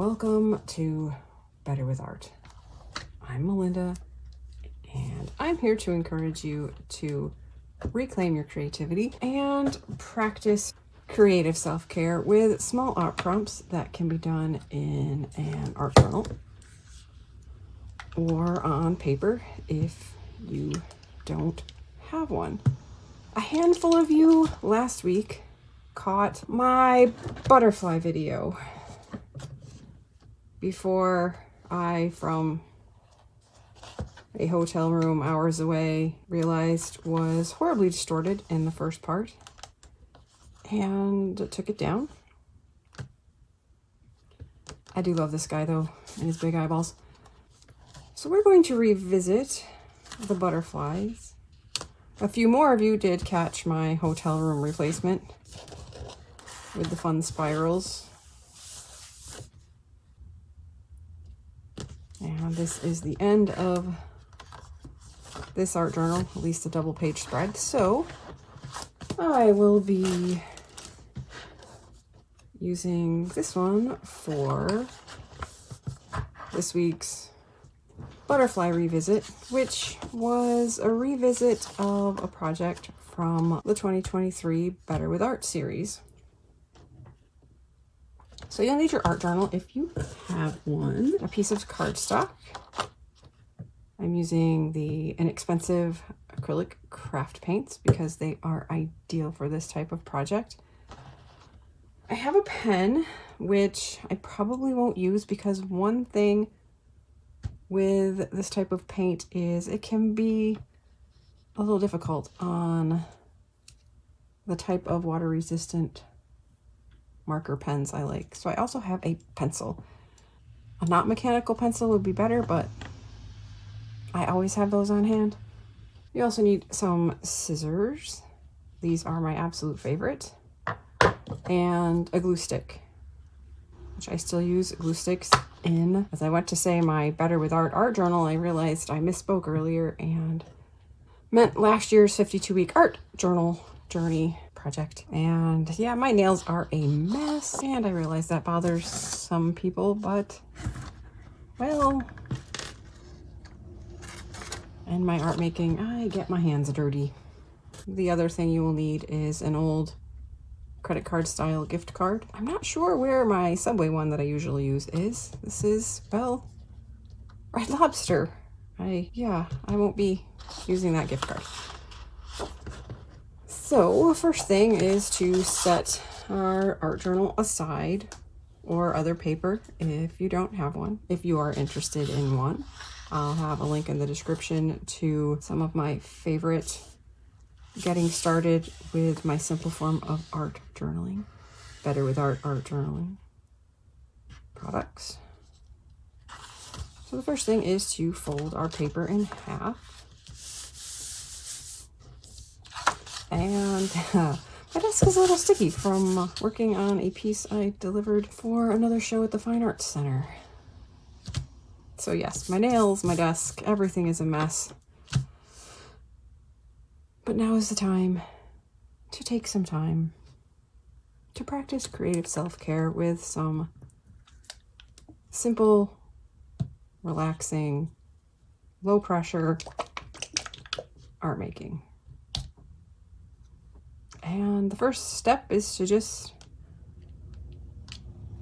Welcome to Better with Art. I'm Melinda, and I'm here to encourage you to reclaim your creativity and practice creative self-care with small art prompts that can be done in an art journal or on paper if you don't have one. A handful of you last week caught my butterfly video before I, from a hotel room hours away, realized was horribly distorted in the first part and took it down. I do love this guy though, and his big eyeballs. So we're going to revisit the butterflies. A few more of you did catch my hotel room replacement with the fun spirals. And this is the end of this art journal, at least a double page spread. So I will be using this one for this week's butterfly revisit, which was a revisit of a project from the 2023 Better with Art series. So you'll need your art journal if you have one, a piece of cardstock. I'm using the inexpensive acrylic craft paints because they are ideal for this type of project. I have a pen, which I probably won't use because one thing with this type of paint is it can be a little difficult on the type of water resistant marker pens I like. So I also have a pencil. A not mechanical pencil would be better, but I always have those on hand. You also need some scissors. These are my absolute favorite. And a glue stick, which I still use glue sticks in. As I went to say my Better with Art journal, I realized I misspoke earlier and meant last year's 52-week art journal journey project. And yeah, my nails are a mess, and I realize that bothers some people, but well, in my art making, I get my hands dirty. The other thing you will need is an old credit card style gift card. I'm not sure where my Subway one that I usually use is. This is, well, Red Lobster. I won't be using that gift card. So first thing is to set our art journal aside, or other paper if you don't have one. If you are interested in one, I'll have a link in the description to some of my favorite getting started with my simple form of art journaling, Better with Art journaling products. So the first thing is to fold our paper in half. And my desk is a little sticky from working on a piece I delivered for another show at the Fine Arts Center. So yes, my nails, my desk, everything is a mess. But now is the time to take some time to practice creative self-care with some simple, relaxing, low pressure art making. And the first step is to just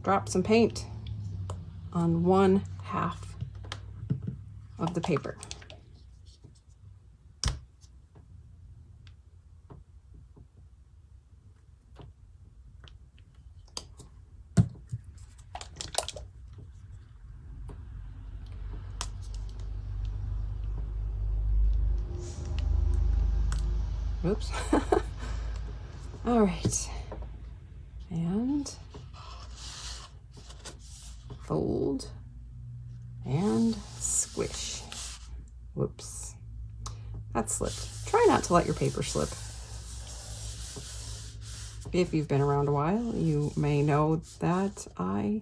drop some paint on one half of the paper. Oops. All right. And fold and squish. Whoops. That slipped. Try not to let your paper slip. If you've been around a while, you may know that I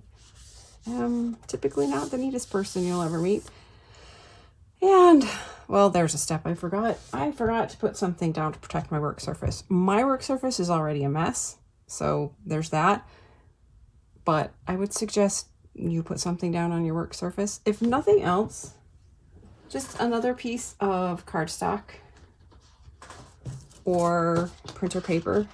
am typically not the neatest person you'll ever meet. And, well, there's a step I forgot. I forgot to put something down to protect my work surface. My work surface is already a mess, so there's that. But I would suggest you put something down on your work surface. If nothing else, just another piece of cardstock or printer paper.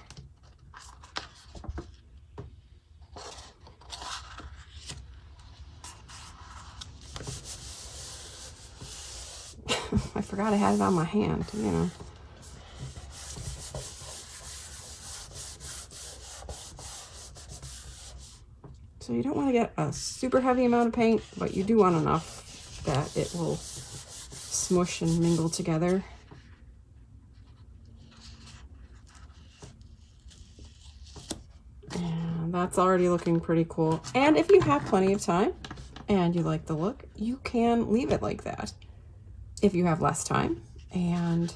I forgot I had it on my hand, you know. So you don't want to get a super heavy amount of paint, but you do want enough that it will smush and mingle together. And that's already looking pretty cool. And if you have plenty of time and you like the look, you can leave it like that. If you have less time and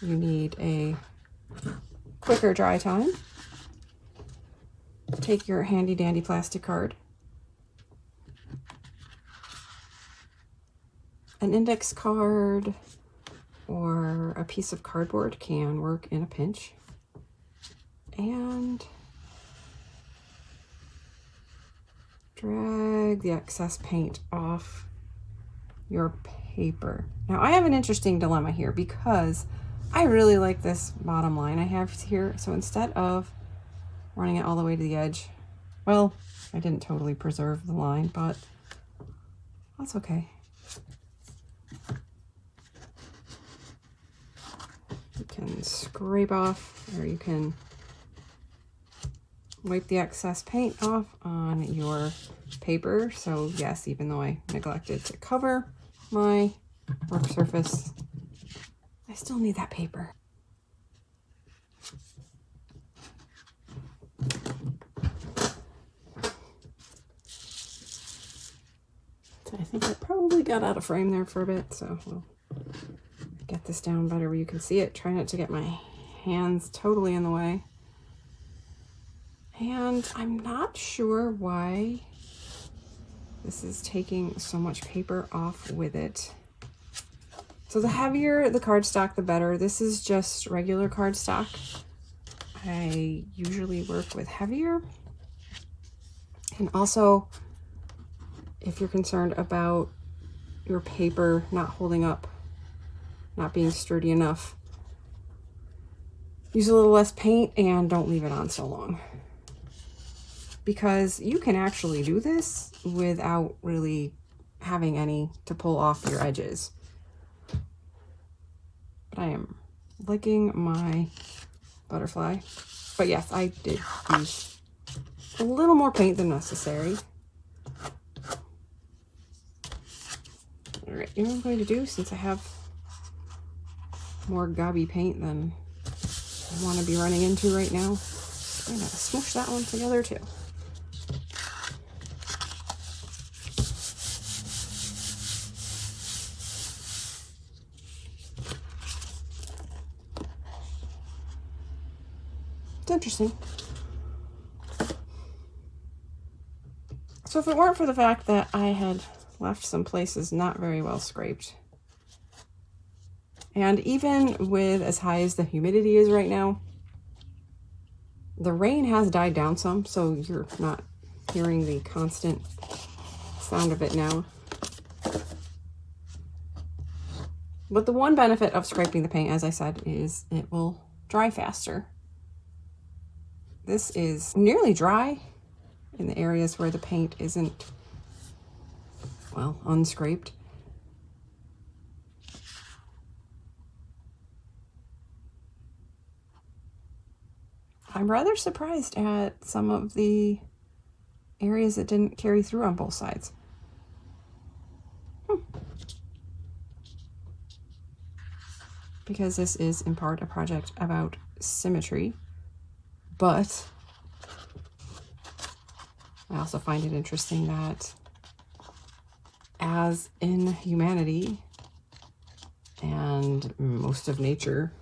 you need a quicker dry time, take your handy dandy plastic card. An index card or a piece of cardboard can work in a pinch. And drag the excess paint off your paper. Now I have an interesting dilemma here because I really like this bottom line I have here. So instead of running it all the way to the edge, well, I didn't totally preserve the line, but that's okay. You can scrape off, or you can wipe the excess paint off on your paper. So yes, even though I neglected to cover my work surface, I still need that paper. So I think I probably got out of frame there for a bit, so we'll get this down better where you can see it. Try not to get my hands totally in the way. And I'm not sure why this is taking so much paper off with it. So the heavier the cardstock, the better. This is just regular cardstock. I usually work with heavier. And also, if you're concerned about your paper not holding up, not being sturdy enough, use a little less paint and don't leave it on so long. Because you can actually do this without really having any to pull off your edges. But I am liking my butterfly. But yes, I did use a little more paint than necessary. All right, you know what I'm going to do, since I have more gobby paint than I want to be running into right now, I'm going to smoosh that one together too. It's interesting. So if it weren't for the fact that I had left some places not very well scraped, and even with as high as the humidity is right now, the rain has died down some, so you're not hearing the constant sound of it now. But the one benefit of scraping the paint, as I said, is it will dry faster. This is nearly dry in the areas where the paint isn't, well, unscraped. I'm rather surprised at some of the areas that didn't carry through on both sides. Because this is in part a project about symmetry, but I also find it interesting that, as in humanity and most of nature,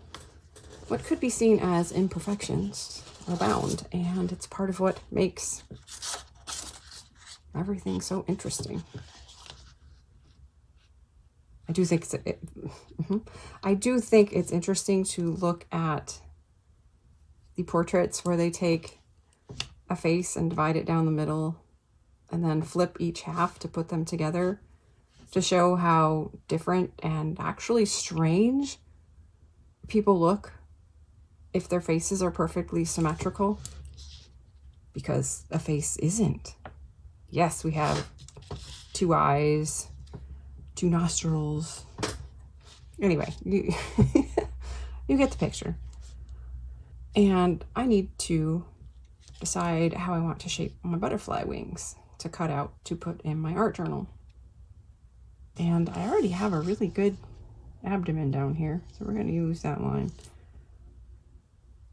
what could be seen as imperfections abound, and it's part of what makes everything so interesting. I do think it's interesting to look at the portraits where they take a face and divide it down the middle and then flip each half to put them together to show how different and actually strange people look if their faces are perfectly symmetrical, because a face isn't. Yes, we have 2 eyes, 2 nostrils. Anyway, you, you get the picture. And I need to decide how I want to shape my butterfly wings to cut out to put in my art journal. And I already have a really good abdomen down here, so we're going to use that line.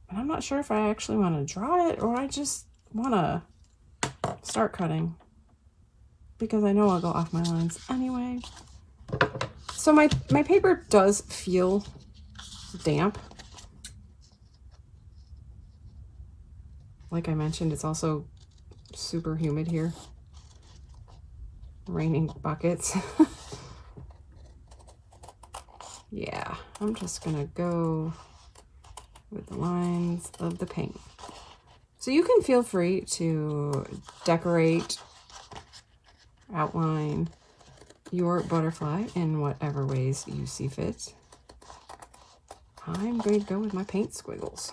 But I'm not sure if I actually want to draw it or I just want to start cutting, because I know I'll go off my lines anyway. So my paper does feel damp. Like I mentioned, it's also super humid here. Raining buckets. Yeah, I'm just gonna go with the lines of the paint. So you can feel free to decorate, outline your butterfly in whatever ways you see fit. I'm going to go with my paint squiggles.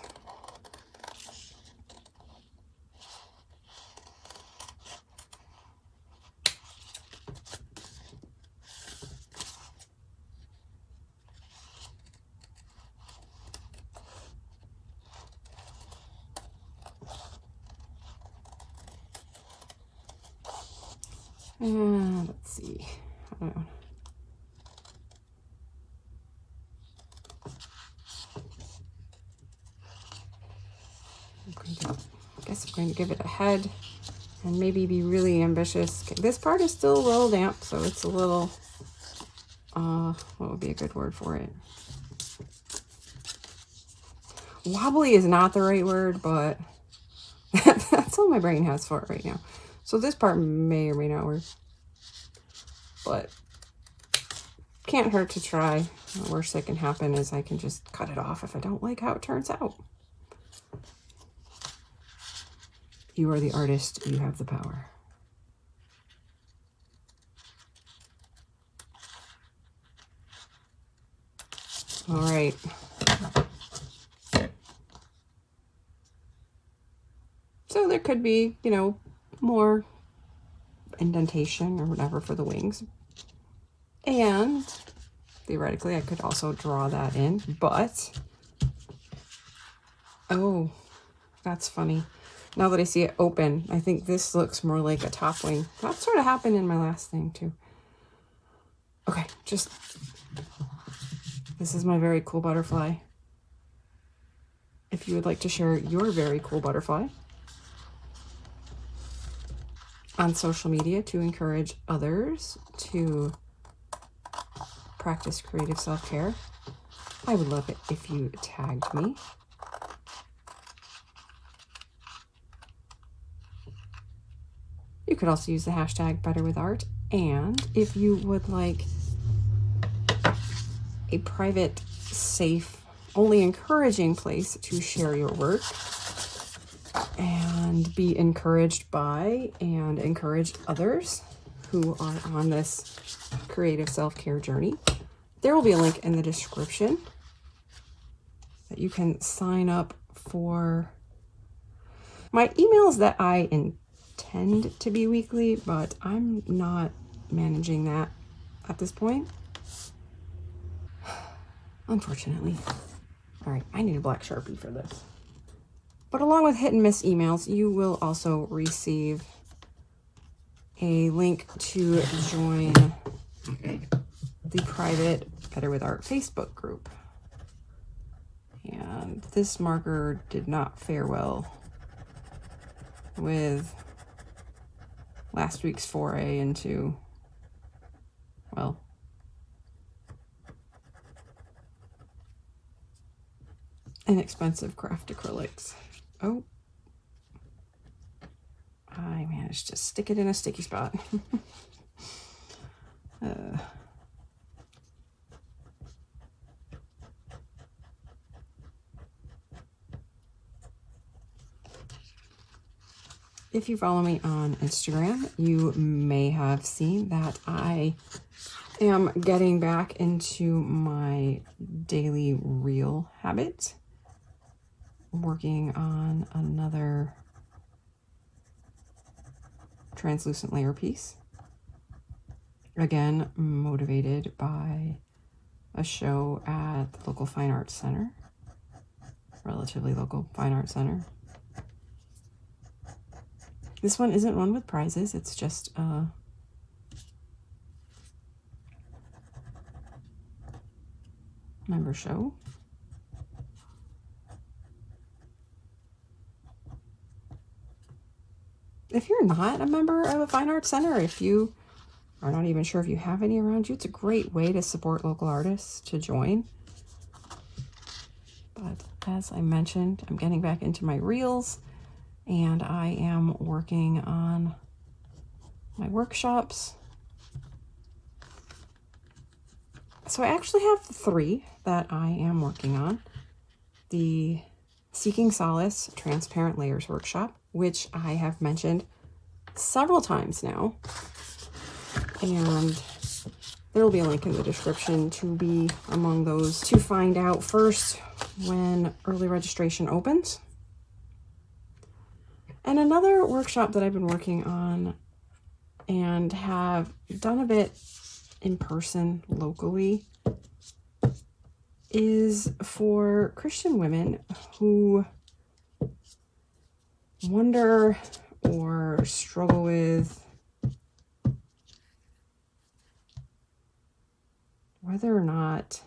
And let's see. I guess I'm going to give it a head and maybe be really ambitious. This part is still a little damp, so it's a little, what would be a good word for it? Wobbly is not the right word, but that's all my brain has for it right now. So this part may or may not work, but can't hurt to try. The worst that can happen is I can just cut it off if I don't like how it turns out. You are the artist, you have the power. All right. So there could be, you know, more indentation or whatever for the wings. And theoretically, I could also draw that in, but, oh, that's funny. Now that I see it open, I think this looks more like a top wing. That sort of happened in my last thing too. Okay, this is my very cool butterfly. If you would like to share your very cool butterfly on social media to encourage others to practice creative self-care, I would love it if you tagged me. You could also use the hashtag #BetterWithArt. And if you would like a private, safe, only encouraging place to share your work and be encouraged by and encourage others who are on this creative self-care journey, there will be a link in the description that you can sign up for my emails that I intend to be weekly, but I'm not managing that at this point, unfortunately. All right, I need a black Sharpie for this. But along with hit and miss emails, you will also receive a link to join the private Better with Art Facebook group. And this marker did not fare well with last week's foray into, well, inexpensive craft acrylics. Oh, I managed to stick it in a sticky spot. If you follow me on Instagram, you may have seen that I am getting back into my daily reel habit, working on another translucent layer piece. Again, motivated by a show at the local fine arts center, relatively local fine arts center. This one isn't one with prizes, it's just a member show. If you're not a member of a fine arts center, if you are not even sure if you have any around you, it's a great way to support local artists to join. But as I mentioned, I'm getting back into my reels, and I am working on my workshops. So I actually have 3 that I am working on. The Seeking Solace Transparent Layers workshop, which I have mentioned several times now. And there will be a link in the description to be among those to find out first when early registration opens. And another workshop that I've been working on and have done a bit in person locally is for Christian women who wonder or struggle with whether or not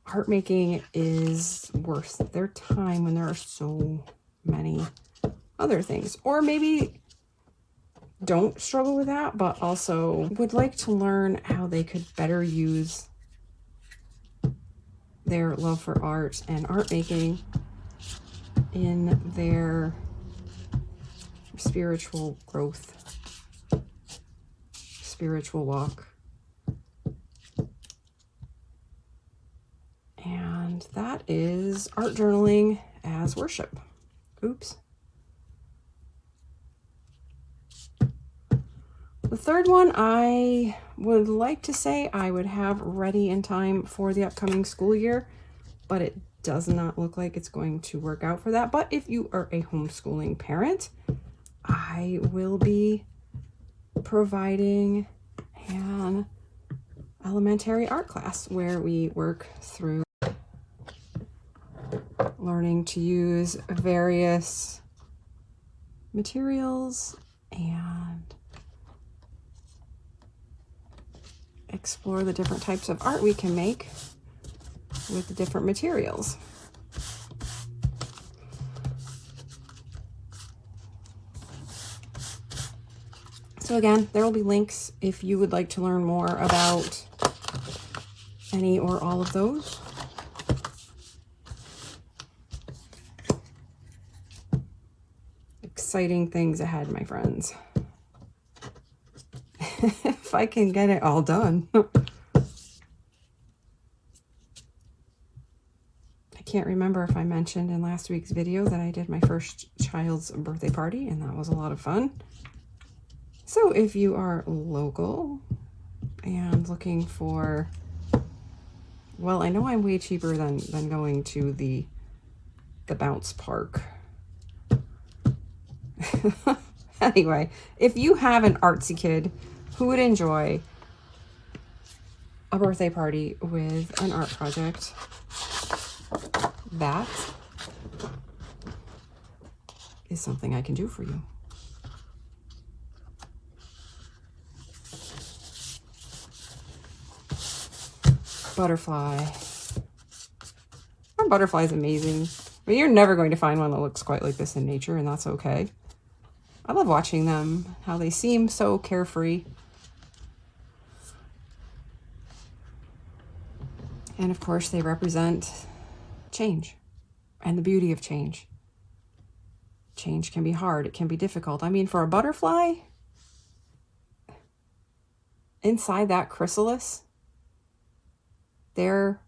art making is worth their time when there are so many other things. Or maybe don't struggle with that, but also would like to learn how they could better use their love for art and art making in their spiritual growth, spiritual walk. And that is art journaling as worship. Oops. The third one I would like to say I would have ready in time for the upcoming school year, but it does not look like it's going to work out for that. But if you are a homeschooling parent, I will be providing an elementary art class where we work through learning to use various materials and explore the different types of art we can make with the different materials. So again, there will be links if you would like to learn more about any or all of those. Exciting things ahead, my friends. If I can get it all done. I can't remember if I mentioned in last week's video that I did my first child's birthday party, and that was a lot of fun. So if you are local and looking for, well, I know I'm way cheaper than going to the bounce park. Anyway, if you have an artsy kid who would enjoy a birthday party with an art project, that is something I can do for you. Butterfly. Our butterfly is amazing. I mean, you're never going to find one that looks quite like this in nature, and that's okay. I love watching them, how they seem so carefree. And of course, they represent change and the beauty of change. Change can be hard. It can be difficult. I mean, for a butterfly, inside that chrysalis, their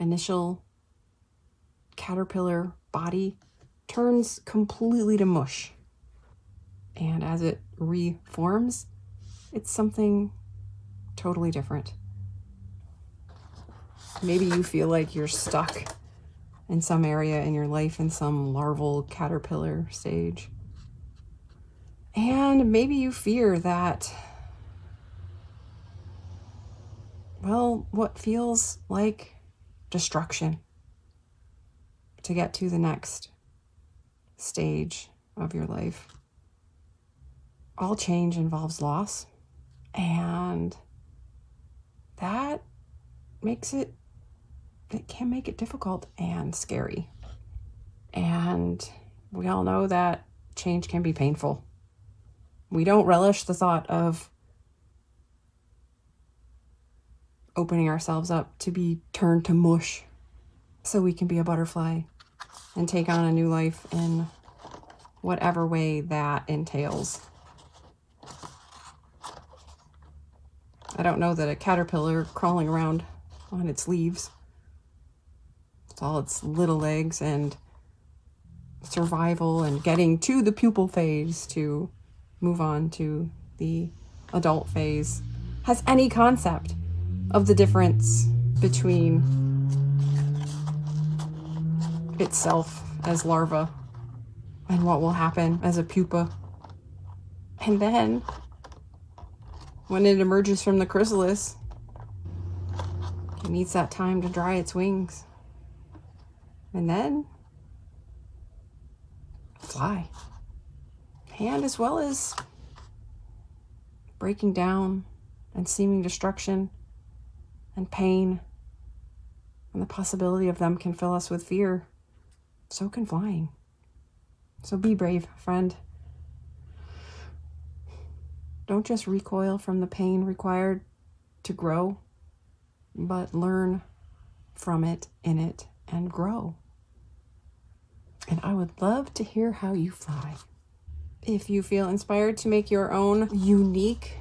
initial caterpillar body turns completely to mush. And as it reforms, it's something totally different. Maybe you feel like you're stuck in some area in your life in some larval caterpillar stage. And maybe you fear that, well, what feels like destruction to get to the next stage of your life. All change involves loss, and that it can make it difficult and scary. And we all know that change can be painful. We don't relish the thought of opening ourselves up to be turned to mush so we can be a butterfly and take on a new life in whatever way that entails. I don't know that a caterpillar crawling around on its leaves, with all its little legs and survival and getting to the pupal phase to move on to the adult phase, has any concept of the difference between itself as larva and what will happen as a pupa. And then when it emerges from the chrysalis, it needs that time to dry its wings and then fly. And as well as breaking down and seeming destruction and pain and the possibility of them can fill us with fear, so can flying. So be brave, friend. Don't just recoil from the pain required to grow, but learn from it, in it, and grow. And I would love to hear how you fly. If you feel inspired to make your own unique,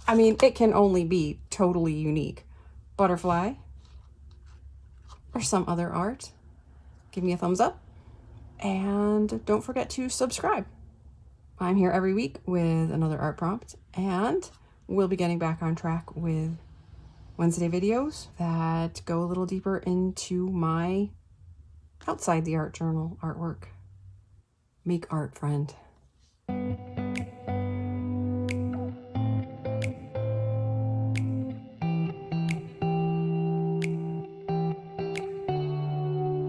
it can only be totally unique, butterfly or some other art, give me a thumbs up. And don't forget to subscribe. I'm here every week with another art prompt, and we'll be getting back on track with Wednesday videos that go a little deeper into my outside the art journal artwork. Make art, friend.